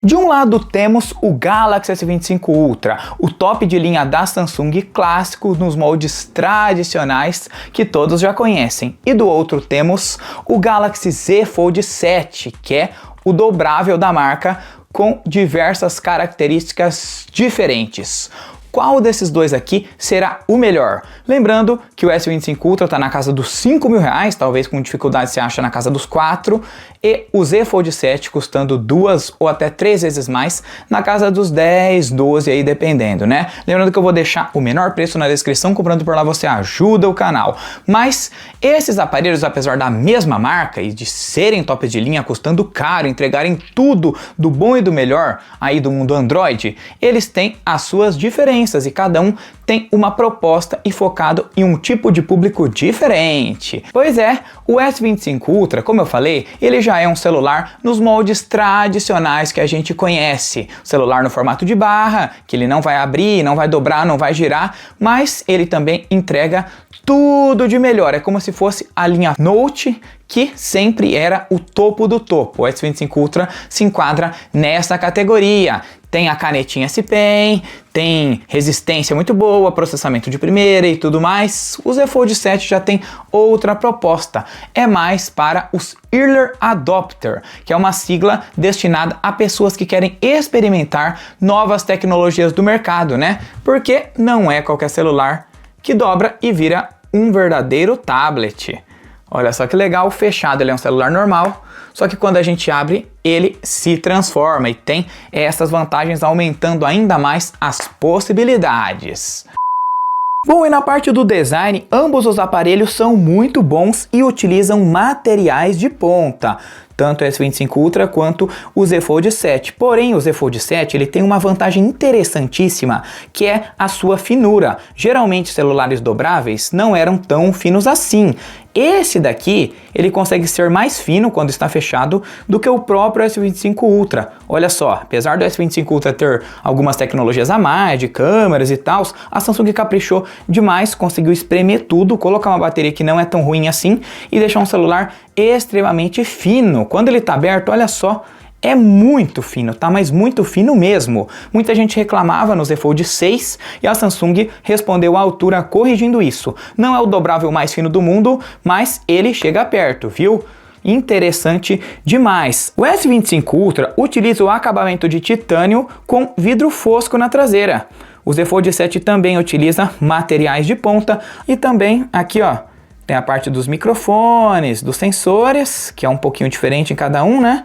De um lado temos o Galaxy S25 Ultra, o top de linha da Samsung clássico nos moldes tradicionais que todos já conhecem. E do outro temos o Galaxy Z Fold 7, que é o dobrável da marca com diversas características diferentes. Qual desses dois aqui será o melhor? Lembrando que o S25 Ultra está na casa dos R$5.000, talvez com dificuldade se acha na casa dos 4, e o Z Fold 7 custando 2 ou até 3 vezes mais, na casa dos 10, 12 aí dependendo, né? Lembrando que eu vou deixar o menor preço na descrição, comprando por lá você ajuda o canal. Mas esses aparelhos, apesar da mesma marca e de serem top de linha, custando caro, entregarem tudo do bom e do melhor aí do mundo Android, eles têm as suas diferenças e cada um tem uma proposta e focado em um tipo de público diferente. Pois é, o S25 Ultra, como eu falei, ele já é um celular nos moldes tradicionais que a gente conhece. Celular no formato de barra, que ele não vai abrir, não vai dobrar, não vai girar, mas ele também entrega tudo de melhor. É como se fosse a linha Note, que sempre era o topo do topo. O S25 Ultra se enquadra nessa categoria. Tem a canetinha S Pen, tem resistência muito boa, processamento de primeira e tudo mais. O Z Fold 7 já tem outra proposta. É mais para os Early Adopter, que é uma sigla destinada a pessoas que querem experimentar novas tecnologias do mercado, né? Porque não é qualquer celular que dobra e vira um verdadeiro tablet. Olha só que legal, fechado ele é um celular normal, só que quando a gente abre, ele se transforma e tem essas vantagens aumentando ainda mais as possibilidades. Bom, e na parte do design, ambos os aparelhos são muito bons e utilizam materiais de ponta, tanto o S25 Ultra quanto o Z Fold 7. Porém, o Z Fold 7 ele tem uma vantagem interessantíssima, que é a sua finura. Geralmente, celulares dobráveis não eram tão finos assim. Esse daqui, ele consegue ser mais fino quando está fechado do que o próprio S25 Ultra. Olha só, apesar do S25 Ultra ter algumas tecnologias a mais, de câmeras e tal, a Samsung caprichou demais, conseguiu espremer tudo, colocar uma bateria que não é tão ruim assim e deixar um celular extremamente fino. Quando ele está aberto, olha só, é muito fino, tá? Mas muito fino mesmo. Muita gente reclamava no Z Fold 6 e a Samsung respondeu à altura corrigindo isso. Não é o dobrável mais fino do mundo, mas ele chega perto, viu? Interessante demais. O S25 Ultra utiliza o acabamento de titânio com vidro fosco na traseira. O Z Fold 7 também utiliza materiais de ponta e também aqui, ó, tem a parte dos microfones, dos sensores, que é um pouquinho diferente em cada um, né?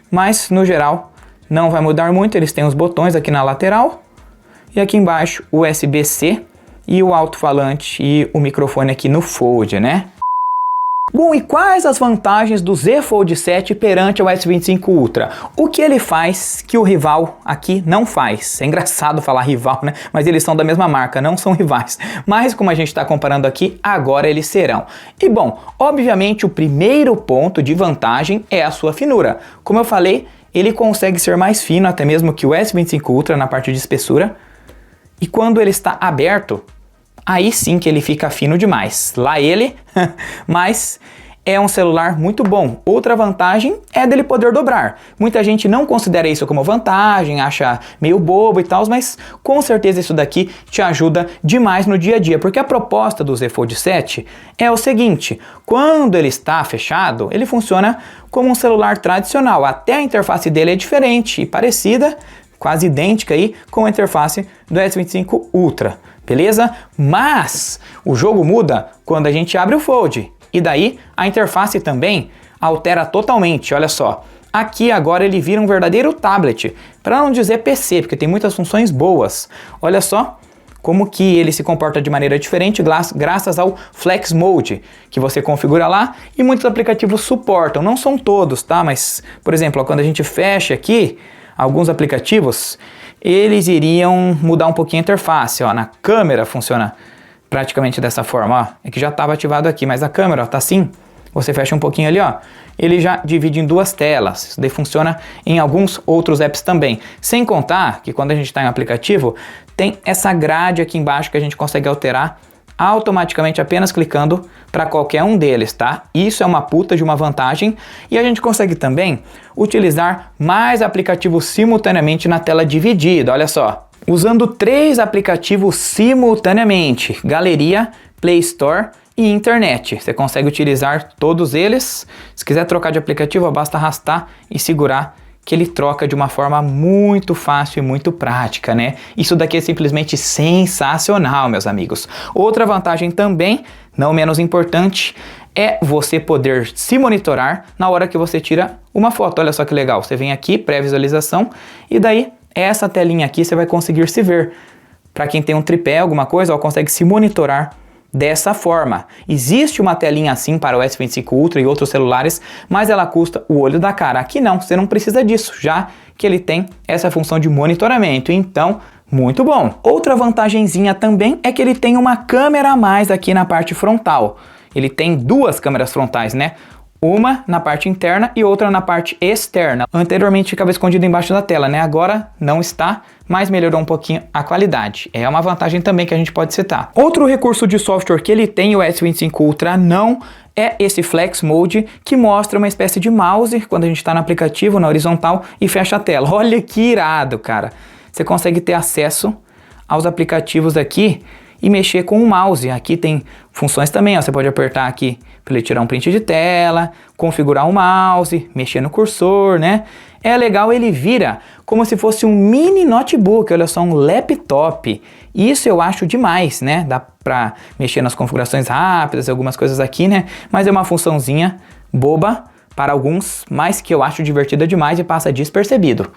Mas, no geral, não vai mudar muito. Eles têm os botões aqui na lateral. E aqui embaixo, o USB-C e o alto-falante e o microfone aqui no Fold, né? Bom, e quais as vantagens do Z Fold 7 perante o S25 Ultra? O que ele faz que o rival aqui não faz? É engraçado falar rival, né? Mas eles são da mesma marca, não são rivais. Mas como a gente está comparando aqui, agora eles serão. E bom, obviamente o primeiro ponto de vantagem é a sua finura. Como eu falei, ele consegue ser mais fino até mesmo que o S25 Ultra na parte de espessura. E quando ele está aberto, aí sim que ele fica fino demais. Lá ele, mas é um celular muito bom. Outra vantagem é dele poder dobrar. Muita gente não considera isso como vantagem, acha meio bobo e tal, mas com certeza isso daqui te ajuda demais no dia a dia, porque a proposta do Z Fold 7 é o seguinte: quando ele está fechado, ele funciona como um celular tradicional. Até a interface dele é diferente e parecida, quase idêntica aí com a interface do S25 Ultra. Beleza? Mas o jogo muda quando a gente abre o Fold. E daí a interface também altera totalmente. Olha só. Aqui agora ele vira um verdadeiro tablet. Para não dizer PC, porque tem muitas funções boas. Olha só como que ele se comporta de maneira diferente graças ao Flex Mode, que você configura lá e muitos aplicativos suportam. Não são todos, tá? Mas, por exemplo, ó, quando a gente fecha aqui, alguns aplicativos, eles iriam mudar um pouquinho a interface, ó. Na câmera funciona praticamente dessa forma, ó. É que já estava ativado aqui, mas a câmera, ó, tá assim. Você fecha um pouquinho ali, ó. Ele já divide em duas telas. Isso daí funciona em alguns outros apps também. Sem contar que quando a gente está em um aplicativo, tem essa grade aqui embaixo que a gente consegue alterar automaticamente apenas clicando para qualquer um deles, tá? Isso é uma puta de uma vantagem e a gente consegue também utilizar mais aplicativos simultaneamente na tela dividida, olha só. Usando 3 aplicativos simultaneamente, Galeria, Play Store e Internet. Você consegue utilizar todos eles. Se quiser trocar de aplicativo, basta arrastar e segurar que ele troca de uma forma muito fácil e muito prática, né? Isso daqui é simplesmente sensacional, meus amigos. Outra vantagem também, não menos importante, é você poder se monitorar na hora que você tira uma foto. Olha só que legal, você vem aqui, pré-visualização, e daí essa telinha aqui você vai conseguir se ver. Para quem tem um tripé, alguma coisa, ó, consegue se monitorar dessa forma. Existe uma telinha assim para o S25 Ultra e outros celulares, mas ela custa o olho da cara. Aqui não, você não precisa disso, já que ele tem essa função de monitoramento. Então, muito bom. Outra vantagenzinha também é que ele tem uma câmera a mais aqui na parte frontal. Ele tem 2 câmeras frontais, né? Uma na parte interna e outra na parte externa. Anteriormente ficava escondido embaixo da tela, né? Agora não está, mas melhorou um pouquinho a qualidade. É uma vantagem também que a gente pode citar. Outro recurso de software que ele tem, o S25 Ultra não, é esse Flex Mode, que mostra uma espécie de mouse quando a gente está no aplicativo, na horizontal, e fecha a tela. Olha que irado, cara! Você consegue ter acesso aos aplicativos aqui e mexer com o mouse. Aqui tem funções também, ó. Você pode apertar aqui para ele tirar um print de tela, configurar o mouse, mexer no cursor, né? É legal, ele vira como se fosse um mini notebook, olha só, um laptop. Isso eu acho demais, né? Dá para mexer nas configurações rápidas, algumas coisas aqui, né? Mas é uma funçãozinha boba para alguns, mas que eu acho divertida demais e passa despercebido.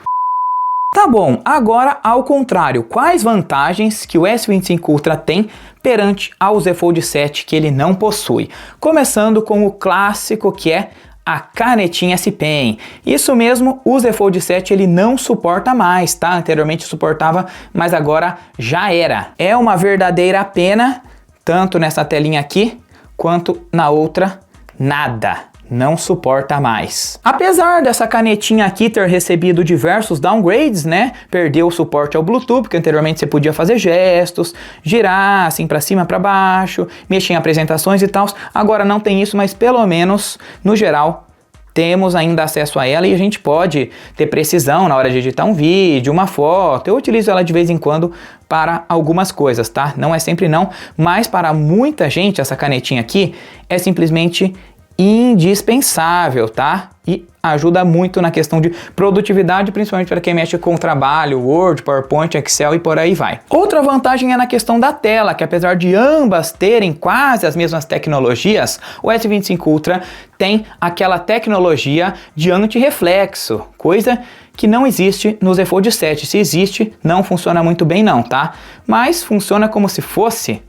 Tá bom, agora ao contrário, quais vantagens que o S25 Ultra tem perante ao Z Fold 7 que ele não possui? Começando com o clássico que é a canetinha S Pen. Isso mesmo, o Z Fold 7 ele não suporta mais, tá? Anteriormente suportava, mas agora já era. É uma verdadeira pena, tanto nessa telinha aqui, quanto na outra, nada. Não suporta mais. Apesar dessa canetinha aqui ter recebido diversos downgrades, né? Perdeu o suporte ao Bluetooth, porque anteriormente você podia fazer gestos, girar assim para cima, para baixo, mexer em apresentações e tal. Agora não tem isso, mas pelo menos, no geral, temos ainda acesso a ela e a gente pode ter precisão na hora de editar um vídeo, uma foto. Eu utilizo ela de vez em quando para algumas coisas, tá? Não é sempre não, mas para muita gente essa canetinha aqui é simplesmente indispensável, tá? E ajuda muito na questão de produtividade, principalmente para quem mexe com trabalho, Word, PowerPoint, Excel e por aí vai. Outra vantagem é na questão da tela, que apesar de ambas terem quase as mesmas tecnologias, o S25 Ultra tem aquela tecnologia de anti-reflexo, coisa que não existe no Z Fold 7. Se existe, não funciona muito bem não, tá? Mas funciona como se fosse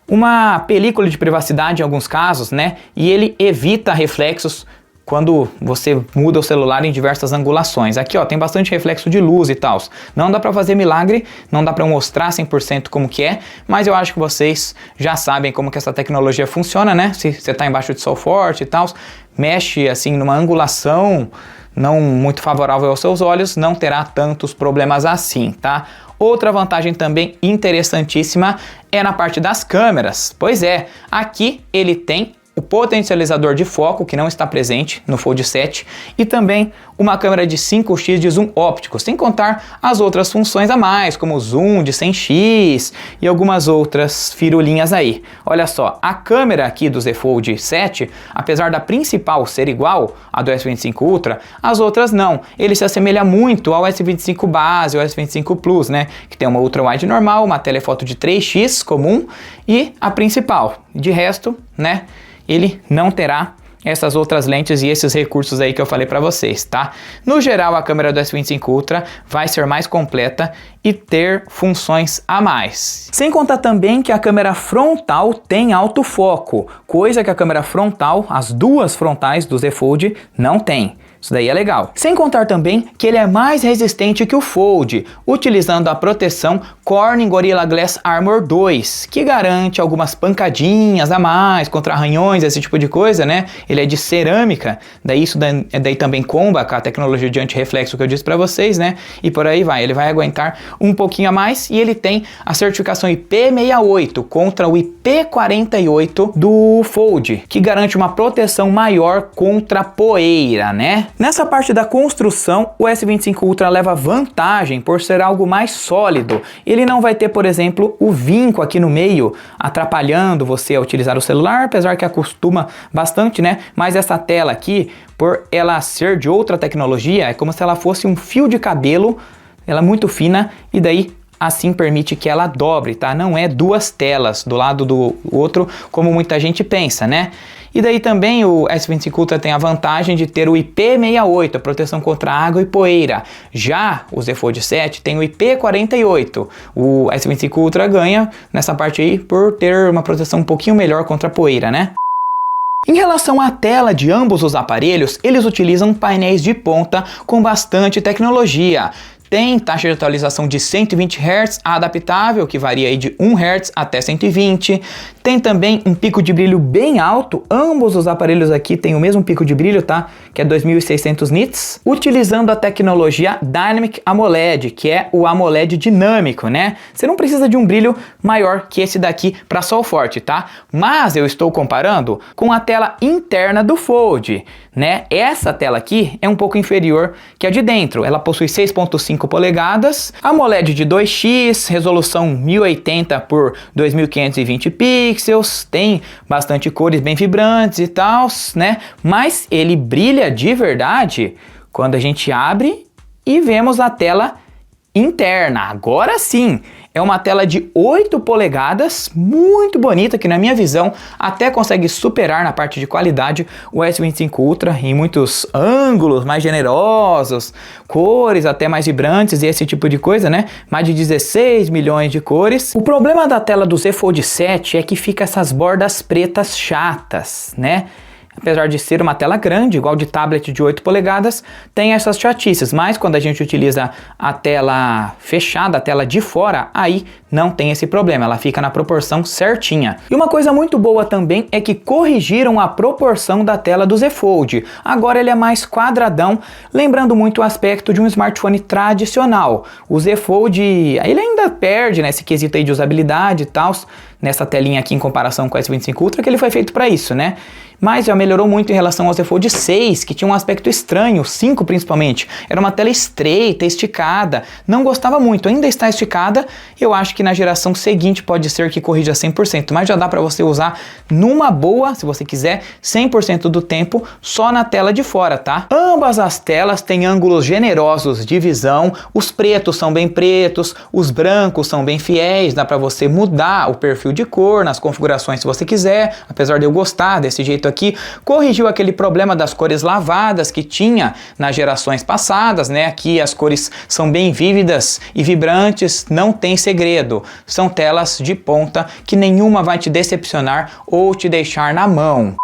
uma película de privacidade em alguns casos, né? E ele evita reflexos quando você muda o celular em diversas angulações. Aqui, ó, tem bastante reflexo de luz e tal. Não dá para fazer milagre, não dá para mostrar 100% como que é, mas eu acho que vocês já sabem como que essa tecnologia funciona, né? Se você tá embaixo de sol forte e tal, mexe assim numa angulação não muito favorável aos seus olhos, não terá tantos problemas assim, tá? Outra vantagem também interessantíssima é na parte das câmeras. Pois é, aqui ele tem o potencializador de foco, que não está presente no Fold 7, e também uma câmera de 5x de zoom óptico, sem contar as outras funções a mais, como o zoom de 100x e algumas outras firulinhas aí. Olha só, a câmera aqui do Z Fold 7, apesar da principal ser igual à do S25 Ultra, as outras não. Ele se assemelha muito ao S25 base, ao S25 Plus, né? Que tem uma ultra wide normal, uma telefoto de 3x comum e a principal. De resto, né? Ele não terá essas outras lentes e esses recursos aí que eu falei para vocês, tá? No geral, a câmera do S25 Ultra vai ser mais completa e ter funções a mais. Sem contar também que a câmera frontal tem autofoco, coisa que a câmera frontal, as duas frontais do Z Fold, não tem. Isso daí é legal. Sem contar também que ele é mais resistente que o Fold, utilizando a proteção Corning Gorilla Glass Armor 2, que garante algumas pancadinhas a mais contra arranhões, esse tipo de coisa, né? Ele é de cerâmica, daí isso daí também comba com a tecnologia de anti-reflexo que eu disse para vocês, né? E por aí vai, ele vai aguentar um pouquinho a mais e ele tem a certificação IP68 contra o IP48 do Fold, que garante uma proteção maior contra poeira, né? Nessa parte da construção, o S25 Ultra leva vantagem por ser algo mais sólido. Ele não vai ter, por exemplo, o vinco aqui no meio atrapalhando você a utilizar o celular, apesar que acostuma bastante, né? Mas essa tela aqui, por ela ser de outra tecnologia, é como se ela fosse um fio de cabelo, ela é muito fina e daí assim permite que ela dobre, tá? Não é duas telas do lado do outro, como muita gente pensa, né? E daí também o S25 Ultra tem a vantagem de ter o IP68, a proteção contra água e poeira. Já o Z Fold 7 tem o IP48. O S25 Ultra ganha nessa parte aí por ter uma proteção um pouquinho melhor contra a poeira, né? Em relação à tela de ambos os aparelhos, eles utilizam painéis de ponta com bastante tecnologia. Tem taxa de atualização de 120 Hz adaptável, que varia aí de 1 Hz até 120. Tem também um pico de brilho bem alto. Ambos os aparelhos aqui têm o mesmo pico de brilho, tá? Que é 2600 nits. Utilizando a tecnologia Dynamic AMOLED, que é o AMOLED dinâmico, né? Você não precisa de um brilho maior que esse daqui para sol forte, tá? Mas eu estou comparando com a tela interna do Fold, né? Essa tela aqui é um pouco inferior que a de dentro. Ela possui 6.5 polegadas, AMOLED de 2x, resolução 1080 por 2520 pixels, tem bastante cores bem vibrantes e tal, né? Mas ele brilha de verdade quando a gente abre e vemos a tela interna. Agora sim, é uma tela de 8 polegadas, muito bonita, que na minha visão até consegue superar na parte de qualidade o S25 Ultra em muitos ângulos mais generosos, cores até mais vibrantes e esse tipo de coisa, né? Mais de 16 milhões de cores. O problema da tela do Z Fold 7 é que fica essas bordas pretas chatas, né? Apesar de ser uma tela grande, igual de tablet de 8 polegadas, tem essas chatices, mas quando a gente utiliza a tela fechada, a tela de fora, aí não tem esse problema, ela fica na proporção certinha. E uma coisa muito boa também é que corrigiram a proporção da tela do Z Fold. Agora ele é mais quadradão, lembrando muito o aspecto de um smartphone tradicional. O Z Fold, ele ainda perde nesse quesito aí de usabilidade e tal, nessa telinha aqui em comparação com o S25 Ultra, que ele foi feito para isso, né? Mas já melhorou muito em relação ao Z Fold 6, que tinha um aspecto estranho, o 5 principalmente. Era uma tela estreita, esticada, não gostava muito, ainda está esticada. Eu acho que na geração seguinte pode ser que corrija 100%, mas já dá para você usar numa boa, se você quiser, 100% do tempo, só na tela de fora, tá? Ambas as telas têm ângulos generosos de visão, os pretos são bem pretos, os brancos são bem fiéis, dá para você mudar o perfil de cor nas configurações se você quiser, apesar de eu gostar desse jeito aqui, corrigiu aquele problema das cores lavadas que tinha nas gerações passadas, né? Aqui as cores são bem vívidas e vibrantes, não tem segredo. São telas de ponta que nenhuma vai te decepcionar ou te deixar na mão.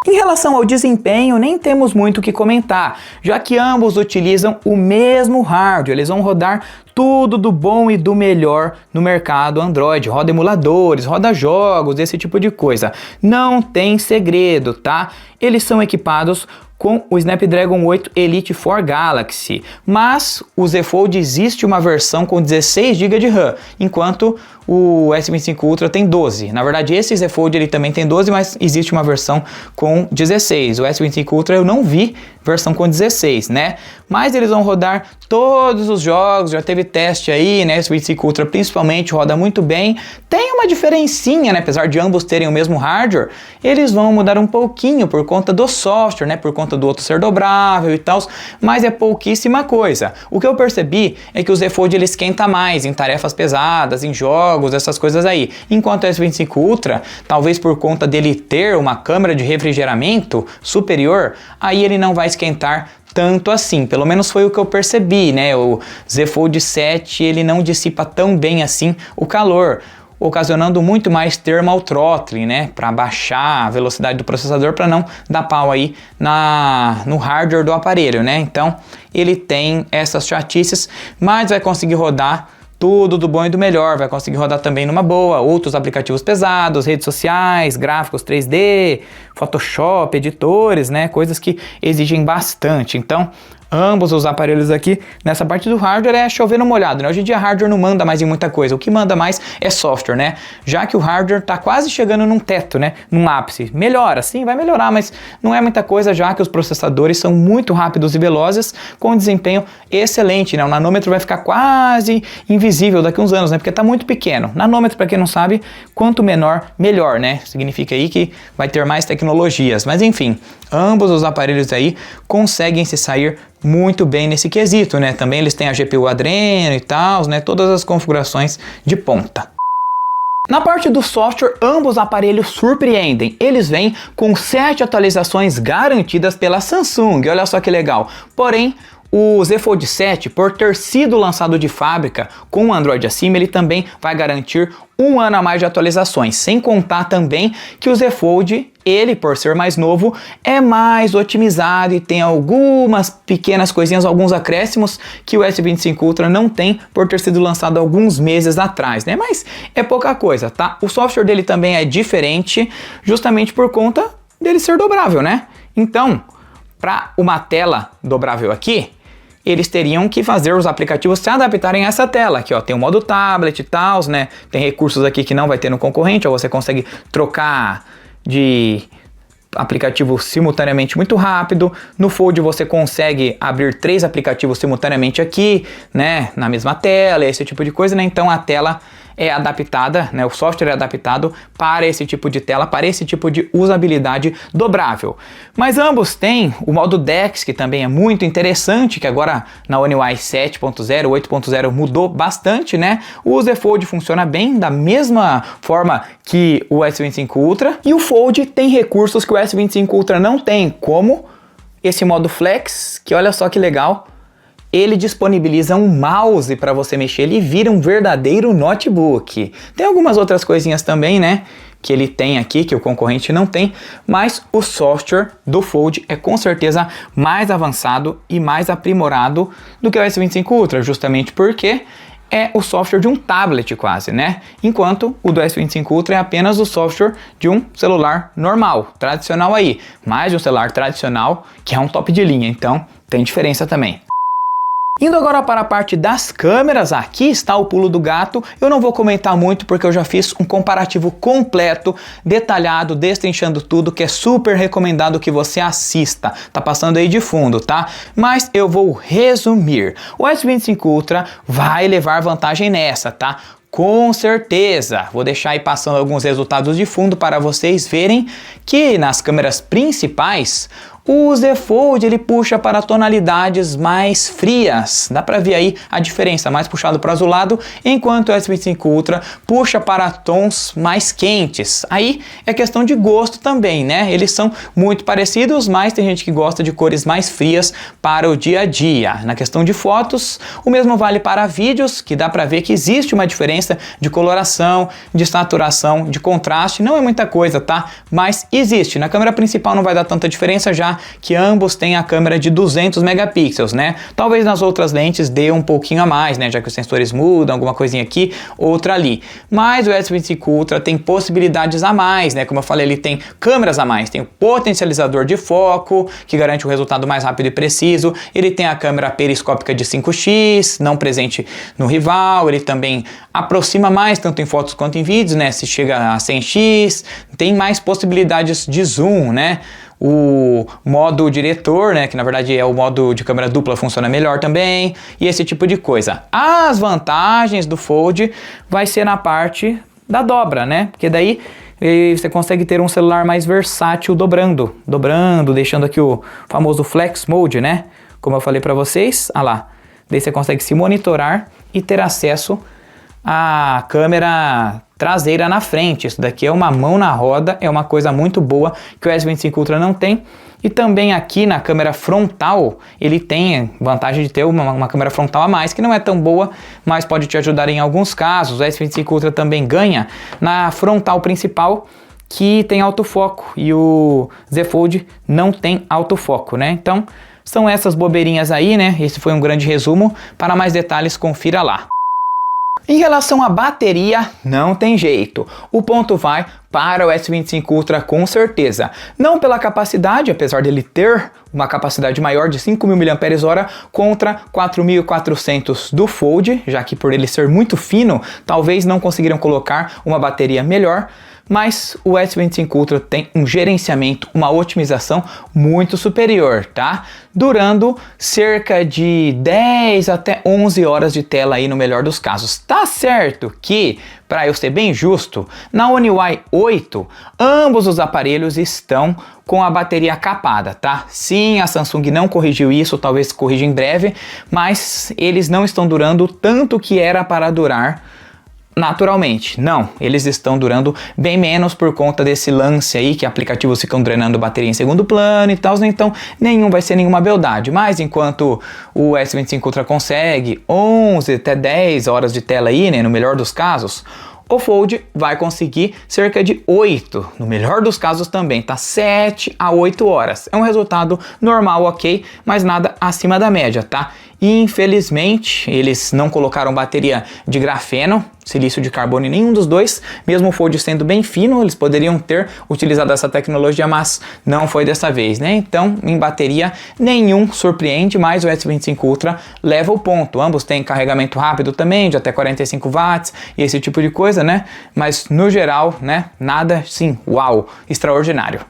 Em relação ao desempenho, nem temos muito o que comentar, já que ambos utilizam o mesmo hardware, eles vão rodar tudo do bom e do melhor no mercado Android, roda emuladores, roda jogos, esse tipo de coisa. Não tem segredo, tá? Eles são equipados com o Snapdragon 8 Elite 4 Galaxy, mas o Z Fold existe uma versão com 16 GB de RAM, enquanto o S25 Ultra tem 12. Na verdade, esse Z Fold ele também tem 12, mas existe uma versão com 16. O S25 Ultra eu não vi versão com 16, né? Mas eles vão rodar todos os jogos, já teve teste aí, né? O S25 Ultra principalmente roda muito bem. Tem uma diferencinha, né? Apesar de ambos terem o mesmo hardware, eles vão mudar um pouquinho por conta do software, né? Por conta do outro ser dobrável e tal, mas é pouquíssima coisa. O que eu percebi é que o Z Fold ele esquenta mais em tarefas pesadas, em jogos, essas coisas aí. Enquanto o S25 Ultra, talvez por conta dele ter uma câmera de refrigeramento superior, aí ele não vai esquentar tanto assim, pelo menos foi o que eu percebi, né? O Z Fold 7 ele não dissipa tão bem assim o calor. ocasionando muito mais thermal throttling, né, para baixar a velocidade do processador para não dar pau aí no hardware do aparelho, né? Então ele tem essas chatices, mas vai conseguir rodar tudo do bom e do melhor, vai conseguir rodar também numa boa, outros aplicativos pesados, redes sociais, gráficos 3D, Photoshop, editores, né, coisas que exigem bastante. Então, ambos os aparelhos aqui, nessa parte do hardware é chover no molhado, né? Hoje em dia hardware não manda mais em muita coisa, o que manda mais é software, né? Já que o hardware tá quase chegando num teto, né? Num ápice. Melhora, sim, vai melhorar, mas não é muita coisa, já que os processadores são muito rápidos e velozes, com desempenho excelente, né? O nanômetro vai ficar quase invisível daqui a uns anos, né? Porque tá muito pequeno. Nanômetro, para quem não sabe, quanto menor, melhor, né? Significa aí que vai ter mais tecnologias, mas enfim, ambos os aparelhos aí conseguem se sair muito bem nesse quesito, né? Também eles têm a GPU Adreno e tal, né? Todas as configurações de ponta. Na parte do software, ambos aparelhos surpreendem. Eles vêm com 7 atualizações garantidas pela Samsung, olha só que legal. Porém, o Z Fold 7, por ter sido lançado de fábrica com o Android acima, ele também vai garantir 1 ano a mais de atualizações, sem contar também que o Z Fold, ele por ser mais novo, é mais otimizado e tem algumas pequenas coisinhas, alguns acréscimos que o S25 Ultra não tem por ter sido lançado alguns meses atrás, né? Mas é pouca coisa, tá? O software dele também é diferente, justamente por conta dele ser dobrável, né? Então, para uma tela dobrável aqui, eles teriam que fazer os aplicativos se adaptarem a essa tela. Aqui, ó, tem o modo tablet e tal, né? Tem recursos aqui que não vai ter no concorrente, ó, você consegue trocar de aplicativo simultaneamente muito rápido. No Fold você consegue abrir 3 aplicativos simultaneamente aqui, né? Na mesma tela, esse tipo de coisa, né? Então a tela é adaptada, né, o software é adaptado para esse tipo de tela, para esse tipo de usabilidade dobrável. Mas ambos têm o modo DeX, que também é muito interessante, que agora na One UI 7.0, 8.0 mudou bastante, né? O Z Fold funciona bem da mesma forma que o S25 Ultra, e o Fold tem recursos que o S25 Ultra não tem, como esse modo Flex, que olha só que legal. Ele disponibiliza um mouse para você mexer, ele vira um verdadeiro notebook. Tem algumas outras coisinhas também, né, que ele tem aqui, que o concorrente não tem, mas o software do Fold é com certeza mais avançado e mais aprimorado do que o S25 Ultra, justamente porque é o software de um tablet quase, né? Enquanto o do S25 Ultra é apenas o software de um celular normal, tradicional aí, mais de um celular tradicional que é um top de linha, então tem diferença também. Indo agora para a parte das câmeras, aqui está o pulo do gato. Eu não vou comentar muito porque eu já fiz um comparativo completo, detalhado, destrinchando tudo, que é super recomendado que você assista. Tá passando aí de fundo, tá? Mas eu vou resumir. O S25 Ultra vai levar vantagem nessa, tá? Com certeza, vou deixar aí passando alguns resultados de fundo para vocês verem que nas câmeras principais o Z Fold ele puxa para tonalidades mais frias, dá para ver aí a diferença, mais puxado para azulado, enquanto o S25 Ultra puxa para tons mais quentes. Aí é questão de gosto também, né? Eles são muito parecidos, mas tem gente que gosta de cores mais frias para o dia a dia. Na questão de fotos, o mesmo vale para vídeos, que dá para ver que existe uma diferença de coloração, de saturação, de contraste, não é muita coisa, tá? Mas existe. Na câmera principal não vai dar tanta diferença, já que ambos têm a câmera de 200 megapixels, né? Talvez nas outras lentes dê um pouquinho a mais, né? Já que os sensores mudam, alguma coisinha aqui, outra ali. Mas o S25 Ultra tem possibilidades a mais, né? Como eu falei, ele tem câmeras a mais. Tem o potencializador de foco, que garante um resultado mais rápido e preciso. Ele tem a câmera periscópica de 5x, não presente no rival. Ele também aproxima mais, tanto em fotos quanto em vídeos, né? Se chega a 100x, tem mais possibilidades de zoom, né? O modo diretor, né, que na verdade é o modo de câmera dupla, funciona melhor também, e esse tipo de coisa. As vantagens do Fold vai ser na parte da dobra, né, porque daí você consegue ter um celular mais versátil dobrando, deixando aqui o famoso Flex Mode, né, como eu falei para vocês, lá, daí você consegue se monitorar e ter acesso a câmera traseira na frente. Isso daqui é uma mão na roda, é uma coisa muito boa que o S25 Ultra não tem. E também aqui na câmera frontal, ele tem vantagem de ter uma câmera frontal a mais, que não é tão boa, mas pode te ajudar em alguns casos. O S25 Ultra também ganha na frontal principal, que tem autofoco, e o Z Fold não tem autofoco, né? Então, são essas bobeirinhas aí, né? Esse foi um grande resumo. Para mais detalhes, confira lá. Em relação à bateria, não tem jeito. O ponto vai para o S25 Ultra com certeza. Não pela capacidade, apesar dele ter uma capacidade maior de 5.000 mAh contra 4.400 do Fold, já que por ele ser muito fino, talvez não conseguiram colocar uma bateria melhor. Mas o S25 Ultra tem um gerenciamento, uma otimização muito superior, tá? Durando cerca de 10 até 11 horas de tela aí no melhor dos casos. Tá certo que, para eu ser bem justo, na One UI 8, ambos os aparelhos estão com a bateria capada, tá? Sim, a Samsung não corrigiu isso, talvez corrija em breve, mas eles não estão durando tanto que era para durar naturalmente. Não, eles estão durando bem menos por conta desse lance aí que aplicativos ficam drenando bateria em segundo plano e tal, então nenhum vai ser nenhuma beldade. Mas enquanto o S25 Ultra consegue 11 até 10 horas de tela aí, né, no melhor dos casos, o Fold vai conseguir cerca de 8, no melhor dos casos também, tá? 7 a 8 horas. É um resultado normal, ok, mas nada acima da média, tá? E infelizmente eles não colocaram bateria de grafeno, silício de carbono em nenhum dos dois, mesmo o Fold sendo bem fino, eles poderiam ter utilizado essa tecnologia, mas não foi dessa vez, né? Então, em bateria, nenhum surpreende, mas o S25 Ultra leva o ponto. Ambos têm carregamento rápido também, de até 45 watts e esse tipo de coisa, né? Mas no geral, né? Nada, sim, uau, extraordinário.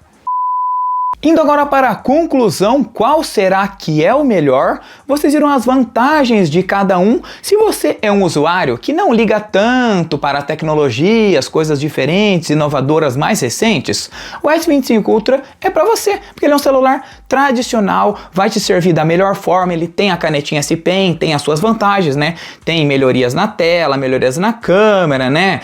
Indo agora para a conclusão, qual será que é o melhor? Vocês viram as vantagens de cada um. Se você é um usuário que não liga tanto para a tecnologia, as coisas diferentes, inovadoras mais recentes, o S25 Ultra é para você, porque ele é um celular tradicional, vai te servir da melhor forma, ele tem a canetinha S Pen, tem as suas vantagens, né? Tem melhorias na tela, melhorias na câmera, né?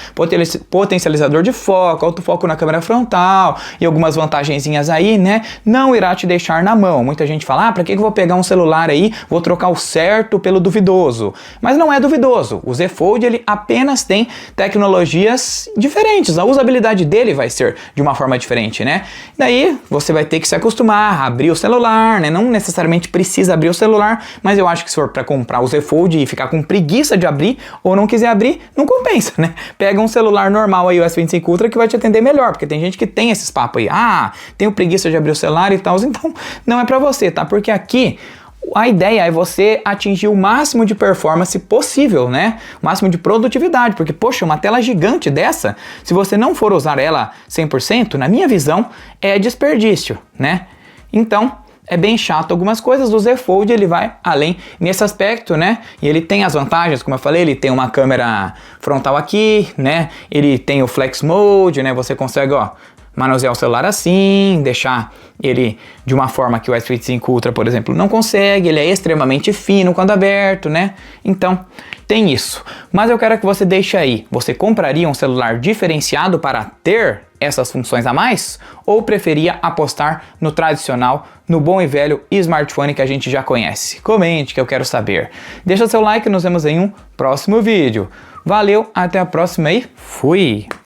Potencializador de foco, autofoco na câmera frontal e algumas vantagenzinhas aí, né? Não irá te deixar na mão. Muita gente fala, para que eu vou pegar um celular aí, vou trocar o certo pelo duvidoso. Mas não é duvidoso. O Z Fold, ele apenas tem tecnologias diferentes. A usabilidade dele vai ser de uma forma diferente, né? Daí, você vai ter que se acostumar a abrir o celular, né? Não necessariamente precisa abrir o celular, mas eu acho que se for para comprar o Z Fold e ficar com preguiça de abrir, ou não quiser abrir, não compensa, né? Pega um celular normal aí, o S25 Ultra, que vai te atender melhor, porque tem gente que tem esses papos aí. Ah, tenho preguiça de abrir o celular e tal, então não é para você, tá? Porque aqui a ideia é você atingir o máximo de performance possível, né? O máximo de produtividade, porque, poxa, uma tela gigante dessa, se você não for usar ela 100%, na minha visão, é desperdício, né? Então, é bem chato algumas coisas. O Z Fold, ele vai além nesse aspecto, né? E ele tem as vantagens, como eu falei, ele tem uma câmera frontal aqui, né? Ele tem o Flex Mode, né? Você consegue, ó, manusear o celular assim, deixar ele de uma forma que o S25 Ultra, por exemplo, não consegue. Ele é extremamente fino quando aberto, né? Então, tem isso. Mas eu quero que você deixe aí. Você compraria um celular diferenciado para ter essas funções a mais? Ou preferia apostar no tradicional, no bom e velho smartphone que a gente já conhece? Comente que eu quero saber. Deixa seu like e nos vemos em um próximo vídeo. Valeu, até a próxima e fui!